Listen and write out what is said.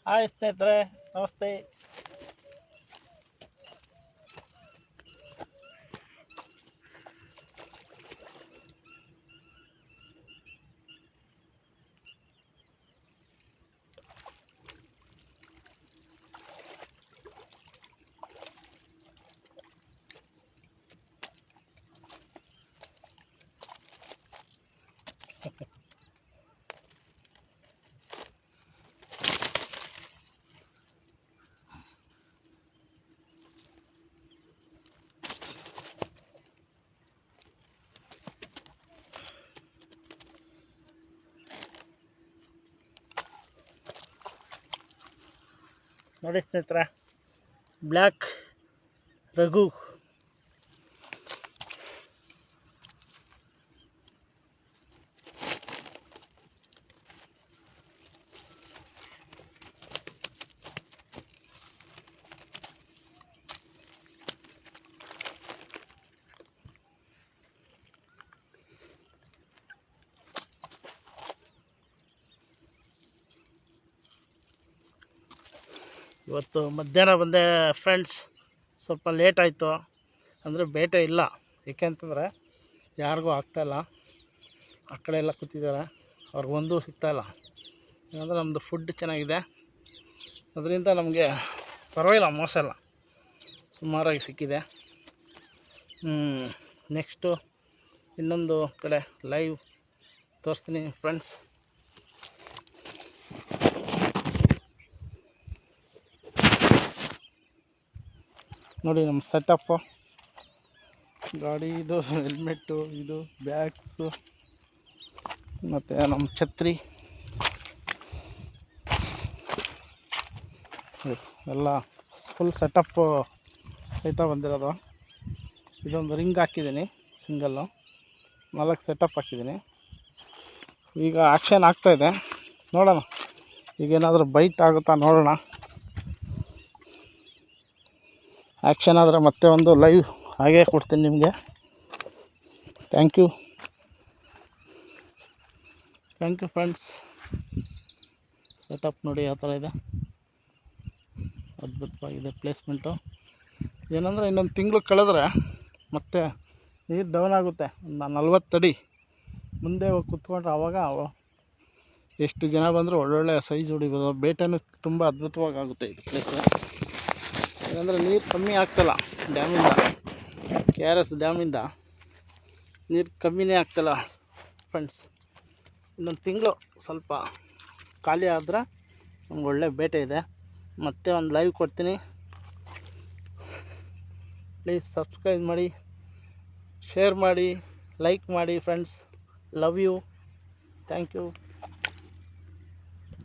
Hi ಸ್ನೇಹಿತರೆ, ನಮಸ್ತೆ. ನೋಡಿ ಸ್ನೇಹಿತರೆ, ಬ್ಲ್ಯಾಕ್ ರಘು ಇವತ್ತು ಮಧ್ಯಾಹ್ನ ಬಂದೆ ಫ್ರೆಂಡ್ಸ್. ಸ್ವಲ್ಪ ಲೇಟ್ ಆಯಿತು, ಅಂದರೆ ಬೇಟೆ ಇಲ್ಲ. ಏಕೆಂತಂದರೆ ಯಾರಿಗೂ ಆಗ್ತಾಯಿಲ್ಲ, ಆ ಕಡೆ ಎಲ್ಲ ಕೂತಿದ್ದಾರೆ, ಅವ್ರಿಗೊಂದು ಸಿಗ್ತಾಯಿಲ್ಲ. ಯಾಕಂದರೆ ನಮ್ಮದು ಫುಡ್ ಚೆನ್ನಾಗಿದೆ, ಅದರಿಂದ ನಮಗೆ ಪರವಾಗಿಲ್ಲ, ಮೋಸ ಇಲ್ಲ, ಸುಮಾರಾಗಿ ಸಿಕ್ಕಿದೆ. ನೆಕ್ಸ್ಟು ಇನ್ನೊಂದು ಕಡೆ ಲೈವ್ ತೋರಿಸ್ತೀನಿ ಫ್ರೆಂಡ್ಸ್. ನೋಡಿ ನಮ್ಮ ಸೆಟಪ್ಪು, ಗಾಡಿದು ಹೆಲ್ಮೆಟ್ಟು, ಇದು ಬ್ಯಾಗ್ಸು, ಮತ್ತು ನಮ್ಮ ಛತ್ರಿ ಎಲ್ಲ ಫುಲ್ ಸೆಟಪ್ಪು ಸಹಿತ ಬಂದಿರೋದು. ಇದೊಂದು ರಿಂಗ್ ಹಾಕಿದ್ದೀನಿ, ಸಿಂಗಲ್ಲು 4 ಸೆಟಪ್ ಹಾಕಿದ್ದೀನಿ. ಈಗ ಆ್ಯಕ್ಷನ್ ಆಗ್ತಾಯಿದೆ, ನೋಡೋಣ ಈಗೇನಾದರೂ ಬೈಟ್ ಆಗುತ್ತಾ ನೋಡೋಣ. ಆ್ಯಕ್ಷನ್ ಆದರೆ ಮತ್ತೆ ಒಂದು ಲೈವ್ ಹಾಗೇ ಕೊಡ್ತೀನಿ ನಿಮಗೆ. Thank you friends. ಸೆಟಪ್ ನೋಡಿ ಯಾವ ಥರ ಇದೆ, ಅದ್ಭುತವಾಗಿದೆ ಪ್ಲೇಸ್ಮೆಂಟು. ಏನಂದರೆ ಇನ್ನೊಂದು ತಿಂಗಳು ಕಳೆದ್ರೆ ಮತ್ತೆ ನೀರು ಡೌನ್ ಆಗುತ್ತೆ. 40 ಅಡಿ ಮುಂದೆ ಹೋಗಿ ಕೂತ್ಕೊಂಡ್ರೆ ಆವಾಗ ಎಷ್ಟು ಜನ ಬಂದರೂ ಒಳ್ಳೊಳ್ಳೆ ಸೈಜ್ ಹೊಡಿಬೋದು. ಬೇಟೆನೂ ತುಂಬ ಅದ್ಭುತವಾಗಿ ಆಗುತ್ತೆ ಇದು ಪ್ಲೇಸು. ಯಾಕಂದರೆ ನೀರು ಕಮ್ಮಿ ಆಗ್ತಲ್ಲ ಡ್ಯಾಮಿಂದ, KRS ಡ್ಯಾಮಿಂದ ನೀರು ಕಮ್ಮಿನೇ ಆಗ್ತಲ್ಲ ಫ್ರೆಂಡ್ಸ್. ಇನ್ನೊಂದು ತಿಂಗಳು ಸ್ವಲ್ಪ ಖಾಲಿ ಆದರೆ ನಮ್ಗೆ ಒಳ್ಳೆ ಬೇಟೆ ಇದೆ. ಮತ್ತೆ ಒಂದು ಲೈವ್ ಕೊಡ್ತೀನಿ. ಪ್ಲೀಸ್ ಸಬ್ಸ್ಕ್ರೈಬ್ ಮಾಡಿ, ಶೇರ್ ಮಾಡಿ, ಲೈಕ್ ಮಾಡಿ friends. Love you. Thank you.